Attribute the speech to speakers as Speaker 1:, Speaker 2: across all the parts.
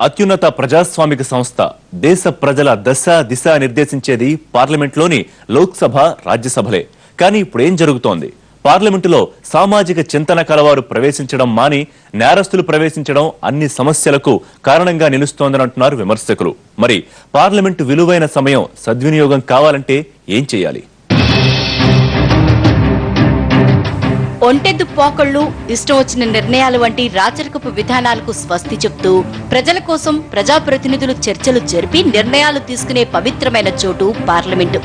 Speaker 1: అత్యున్నత ప్రజాస్వామిక సంస్థ దేశ ప్రజల దశ దిశ నిర్దేశించేది పార్లమెంట్లోని లోక్సభ రాజ్యసభలే. కానీ ఇప్పుడేం జరుగుతోంది? పార్లమెంటులో సామాజిక చింతన కలవారు ప్రవేశించడం మాని నేరస్తులు ప్రవేశించడం అన్ని సమస్యలకు కారణంగా నిలుస్తోందని అంటున్నారు విమర్శకులు. మరి పార్లమెంటు విలువైన సమయం సద్వినియోగం కావాలంటే ఏం చేయాలి?
Speaker 2: ఒంటెద్దు పోకళ్లు, ఇష్టం వచ్చిన నిర్ణయాలు వంటి రాచరికపు విధానాలకు స్వస్తి చెప్తూ ప్రజల కోసం ప్రజాప్రతినిధులు చర్చలు జరిపి నిర్ణయాలు తీసుకునే పవిత్రమైన చోటు పార్లమెంటు.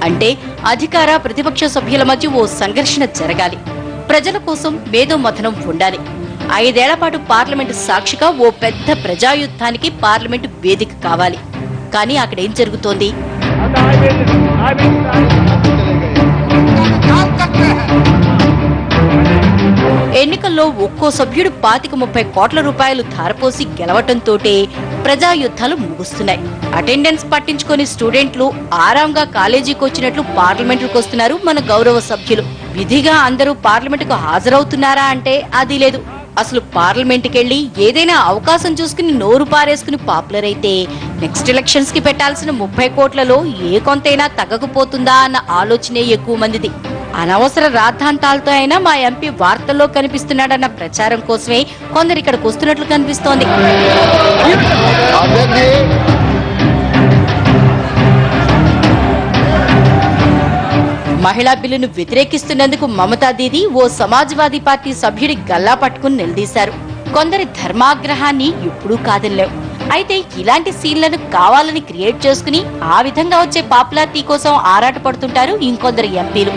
Speaker 2: అంటే అధికార ప్రతిపక్ష సభ్యుల మధ్య ఓ సంఘర్షణ జరగాలి, ప్రజల కోసం మేధోమథనం ఉండాలి. 5 ఏళ్ల పాటు పార్లమెంటు సాక్షిగా ఓ పెద్ద ప్రజాయుద్ధానికి పార్లమెంటు వేదిక కావాలి. కానీ అక్కడేం జరుగుతోంది? ఎన్నికల్లో ఒక్కో సభ్యుడు 25-30 కోట్ల రూపాయలు ధారపోసి గెలవటంతోటే ప్రజాయుద్ధాలు ముగుస్తున్నాయి. అటెండెన్స్ పట్టించుకుని స్టూడెంట్లు ఆరాంగా కాలేజీకి వచ్చినట్లు పార్లమెంటుకు వస్తున్నారు మన గౌరవ సభ్యులు. విధిగా అందరూ పార్లమెంటుకు హాజరవుతున్నారా అంటే అది లేదు. అసలు పార్లమెంటుకెళ్లి ఏదైనా అవకాశం చూసుకుని నోరు పారేసుకుని పాపులర్ అయితే నెక్స్ట్ ఎలక్షన్స్ కి పెట్టాల్సిన 30 కోట్లలో ఏ కొంతైనా తగ్గకపోతుందా అన్న ఆలోచనే ఎక్కువ మందిది. అనవసర రాద్ధాంతాలతో అయినా మా ఎంపీ వార్తల్లో కనిపిస్తున్నాడన్న ప్రచారం కోసమే కొందరు ఇక్కడికి వస్తున్నట్లు కనిపిస్తోంది. మహిళా బిల్లును వ్యతిరేకిస్తున్నందుకు మమతా దీదీ ఓ సమాజ్వాదీ పార్టీ సభ్యుడి గల్లా పట్టుకుని నిలదీశారు. కొందరి ధర్మాగ్రహాన్ని ఎప్పుడూ కాదనలేవు. అయితే ఇలాంటి సీన్లను కావాలని క్రియేట్ చేసుకుని ఆ విధంగా వచ్చే పాపులారిటీ కోసం ఆరాటపడుతుంటారు ఇంకొందరు ఎంపీలు.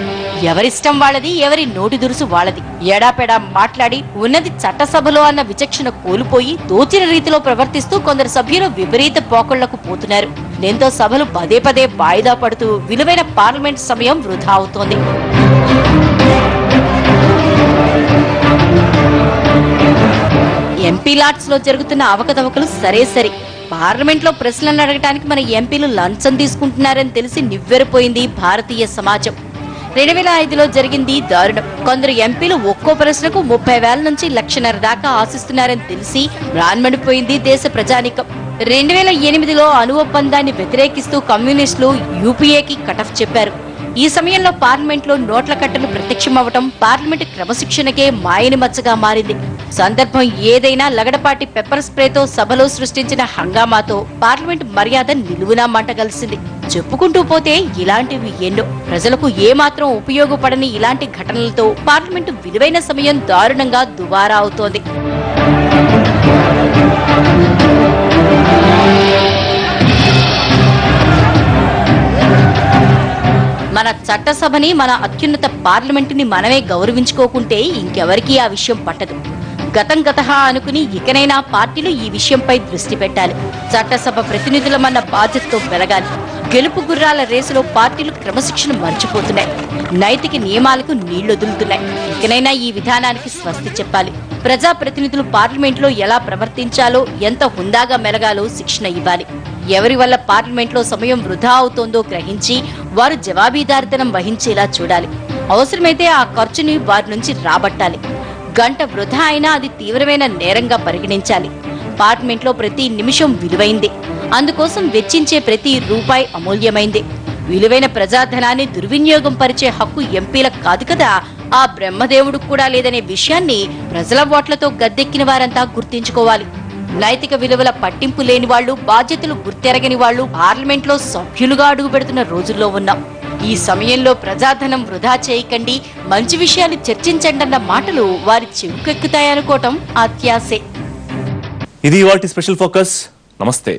Speaker 2: ఎవరిష్టం వాళ్ళది, ఎవరి నోటి దురుసు వాళ్ళది. ఎడాపెడా మాట్లాడి ఉన్నది చట్టసభలో అన్న విచక్షణ కోల్పోయి తోచిన రీతిలో ప్రవర్తిస్తూ కొందరు సభ్యులు విపరీత పోకళ్లకు పోతున్నారు. దీంతో సభలు పదే పదే వాయిదా పడుతూ విలువైన పార్లమెంట్ సమయం వృధా అవుతోంది. ఎంపీ లాట్స్ లో జరుగుతున్న అవకతవకలు సరే సరి. పార్లమెంట్ లో ప్రశ్నలను అడగటానికి మన ఎంపీలు లంచం తీసుకుంటున్నారని తెలిసి నివ్వెరపోయింది భారతీయ సమాజం. 2005లో జరిగింది దారుణం. కొందరు ఎంపీలు ఒక్కో ప్రశ్నకు 30,000 నుంచి 1,50,000 దాకా ఆశిస్తున్నారని తెలిసి రాన్మడిపోయింది దేశ ప్రజానీకం. 2008లో అణు ఒప్పందాన్ని వ్యతిరేకిస్తూ కమ్యూనిస్టులు యూపీఏకి కటఫ్ చెప్పారు. ఈ సమయంలో పార్లమెంట్ లో నోట్ల కట్టలు ప్రత్యక్షమవటం పార్లమెంట్ క్రమశిక్షణకే మాయని మచ్చగా మారింది. సందర్భం ఏదైనా లగడపాటి పెప్పర్ స్ప్రేతో సభలో సృష్టించిన హంగామాతో పార్లమెంట్ మర్యాద నిలువునా మంటగలిసింది. చెప్పుకుంటూ పోతే ఇలాంటివి ఎన్నో. ప్రజలకు ఏమాత్రం ఉపయోగపడని ఇలాంటి ఘటనలతో పార్లమెంటు విలువైన సమయం దారుణంగా దుబారా అవుతోంది. మన చట్టసభని, మన అత్యున్నత పార్లమెంటుని మనమే గౌరవించుకోకుంటే ఇంకెవరికీ ఆ విషయం పట్టదు. గతం గతహ అనుకుని ఇకనైనా పార్టీలు ఈ విషయంపై దృష్టి పెట్టాలి. చట్టసభ ప్రతినిధులమన్న బాధ్యతతో పెరగాలి. గెలుపు గుర్రాల రేసులో పార్టీలు క్రమశిక్షణ మర్చిపోతున్నాయి, నైతిక నియమాలకు నీళ్లొదులుతున్నాయి. ఇకనైనా ఈ విధానానికి స్వస్తి చెప్పాలి. ప్రజాప్రతినిధులు పార్లమెంట్లో ఎలా ప్రవర్తించాలో, ఎంత హుందాగా మెలగాలో శిక్షణ ఇవ్వాలి. ఎవరి వల్ల పార్లమెంట్లో సమయం వృధా అవుతోందో గ్రహించి వారు జవాబీదారితనం వహించేలా చూడాలి. అవసరమైతే ఆ ఖర్చుని వారి నుంచి రాబట్టాలి. గంట వృధా అయినా అది తీవ్రమైన నేరంగా పరిగణించాలి. పార్లమెంట్లో ప్రతి నిమిషం విలువైంది. అందుకోసం వెచ్చించే ప్రతి రూపాయి అమూల్యమైంది. విలువైన ప్రజాధనాన్ని దుర్వినియోగం పరిచే హక్కు ఎంపీలకు కాదు కదా, ఆ బ్రహ్మదేవుడికి కూడా లేదనే విషయాన్ని ప్రజల ఓట్లతో గద్దెక్కిన వారంతా గుర్తించుకోవాలి. నైతిక విలువల పట్టింపు లేని వాళ్లు, బాధ్యతలు గుర్తెరగని వాళ్లు పార్లమెంట్లో సభ్యులుగా అడుగు పెడుతున్న రోజుల్లో ఉన్నాం. ఈ సమయంలో ప్రజాధనం వృధా చేయకండి, మంచి విషయాలు చర్చించండి అన్న మాటలు వారి చెవుకెక్కుతాయనుకోవటం అత్యాశే.
Speaker 1: ఇది ఇవాల్టి స్పెషల్ ఫోకస్. నమస్తే.